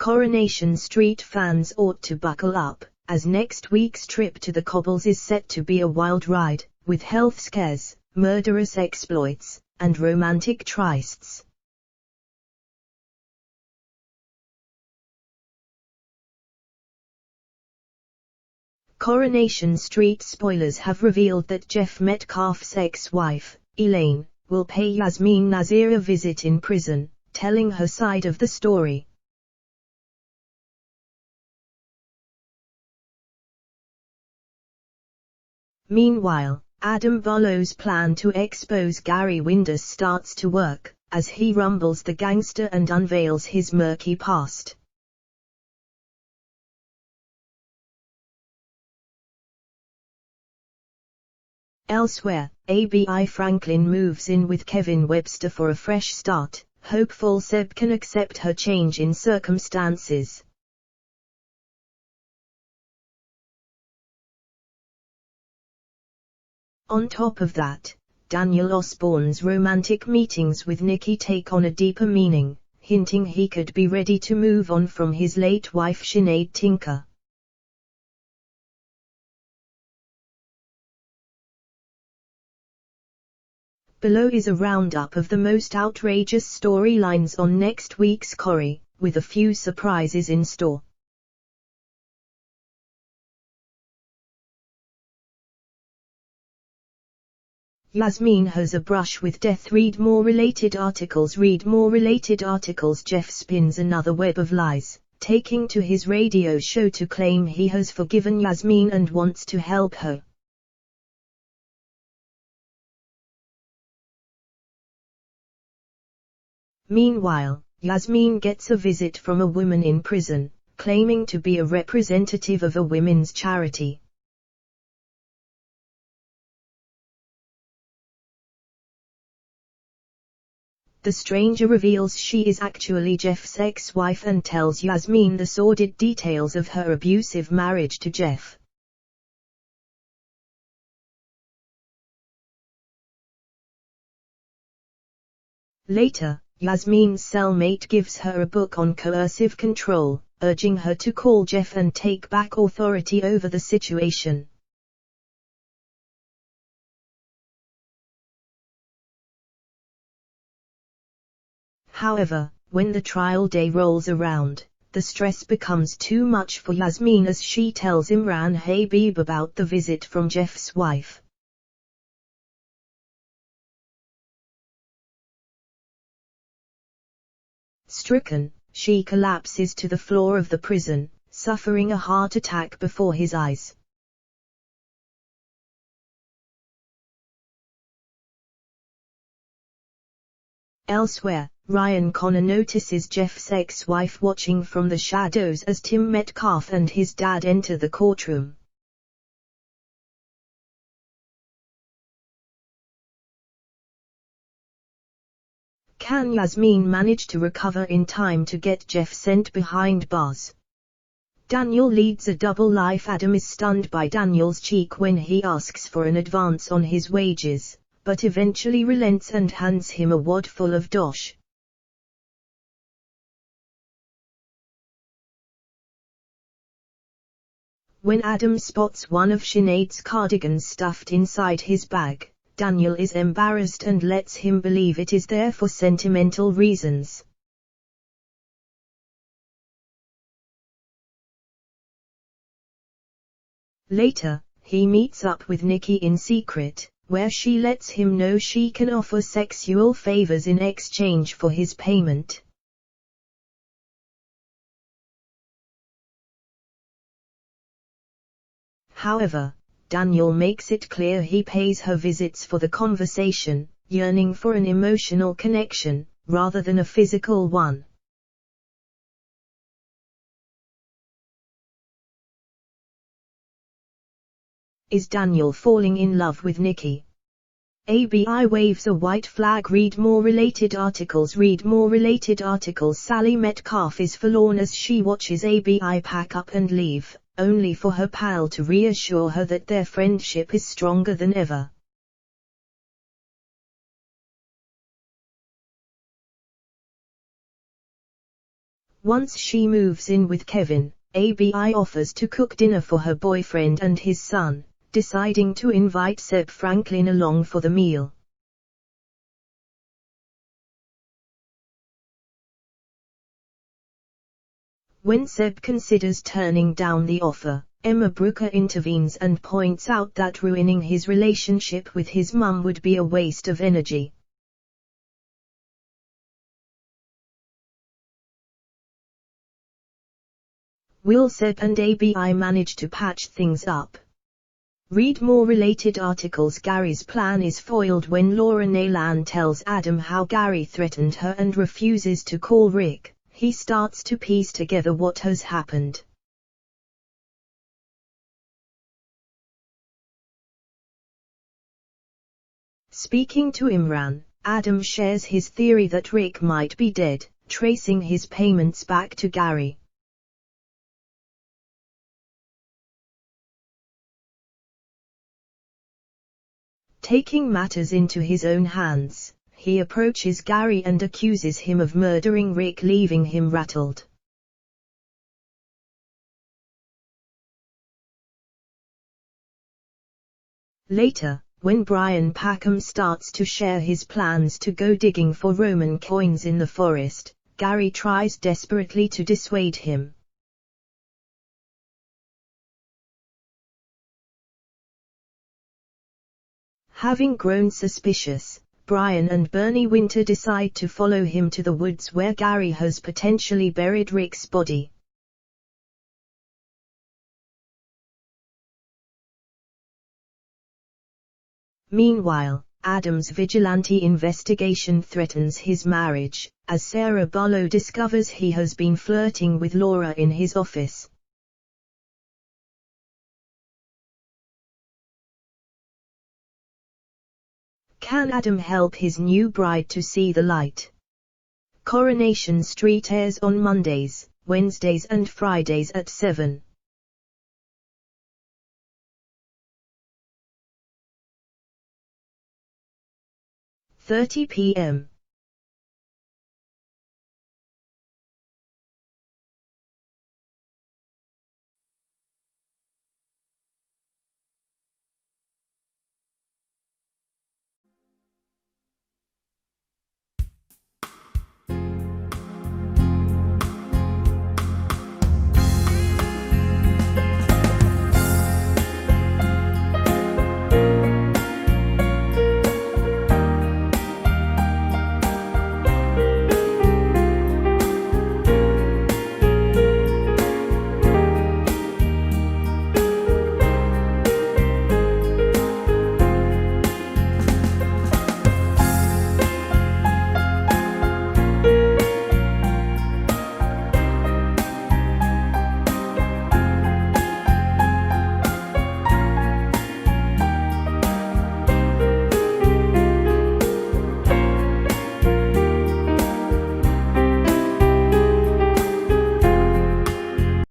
Coronation Street fans ought to buckle up, as next week's trip to the cobbles is set to be a wild ride, with health scares, murderous exploits, and romantic trysts. Coronation Street spoilers have revealed that Geoff Metcalfe's ex-wife, Elaine, will pay Yasmeen Nazir a visit in prison, telling her side of the story. Meanwhile, Adam Barlow's plan to expose Gary Windass starts to work, as he rumbles the gangster and unveils his murky past. Elsewhere, Abi Franklin moves in with Kevin Webster for a fresh start, hopeful Seb can accept her change in circumstances. On top of that, Daniel Osbourne's romantic meetings with Nicky take on a deeper meaning, hinting he could be ready to move on from his late wife Sinead Tinker. Below is a roundup of the most outrageous storylines on next week's Corrie, with a few surprises in store. Yasmeen has a brush with death. Read more related articles. Read more related articles. Geoff spins another web of lies, taking to his radio show to claim he has forgiven Yasmeen and wants to help her. Meanwhile, Yasmeen gets a visit from a woman in prison, claiming to be a representative of a women's charity. The stranger reveals she is actually Geoff's ex-wife and tells Yasmeen the sordid details of her abusive marriage to Geoff. Later, Yasmeen's cellmate gives her a book on coercive control, urging her to call Geoff and take back authority over the situation. However, when the trial day rolls around, the stress becomes too much for Yasmeen as she tells Imran Habeeb about the visit from Geoff's wife. Stricken, she collapses to the floor of the prison, suffering a heart attack before his eyes. Elsewhere, Ryan Connor notices Geoff's ex-wife watching from the shadows as Tim Metcalfe and his dad enter the courtroom. Can Yasmeen manage to recover in time to get Geoff sent behind bars? Daniel leads a double life. Adam is stunned by Daniel's cheek when he asks for an advance on his wages, but eventually relents and hands him a wad full of dosh. When Adam spots one of Sinead's cardigans stuffed inside his bag, Daniel is embarrassed and lets him believe it is there for sentimental reasons. Later, he meets up with Nicky in secret, where she lets him know she can offer sexual favors in exchange for his payment. However, Daniel makes it clear he pays her visits for the conversation, yearning for an emotional connection, rather than a physical one. Is Daniel falling in love with Nicky? Abi waves a white flag. Read more related articles. Read more related articles. Sally Metcalfe is forlorn as she watches Abi pack up and leave, only for her pal to reassure her that their friendship is stronger than ever. Once she moves in with Kevin, Abi offers to cook dinner for her boyfriend and his son, deciding to invite Seb Franklin along for the meal. When Seb considers turning down the offer, Emma Brooker intervenes and points out that ruining his relationship with his mum would be a waste of energy. Will Seb and Abi manage to patch things up? Read more related articles. Gary's plan is foiled when Elaine tells Adam how Gary threatened her and refuses to call Rick. He starts to piece together what has happened. Speaking to Imran, Adam shares his theory that Rick might be dead, tracing his payments back to Gary. Taking matters into his own hands, he approaches Gary and accuses him of murdering Rick, leaving him rattled. Later, when Brian Packham starts to share his plans to go digging for Roman coins in the forest, Gary tries desperately to dissuade him. Having grown suspicious, Brian and Bernie Winter decide to follow him to the woods where Gary has potentially buried Rick's body. Meanwhile, Adam's vigilante investigation threatens his marriage, as Sarah Barlow discovers he has been flirting with Laura in his office. Can Adam help his new bride to see the light? Coronation Street airs on Mondays, Wednesdays and Fridays at 7:30 p.m.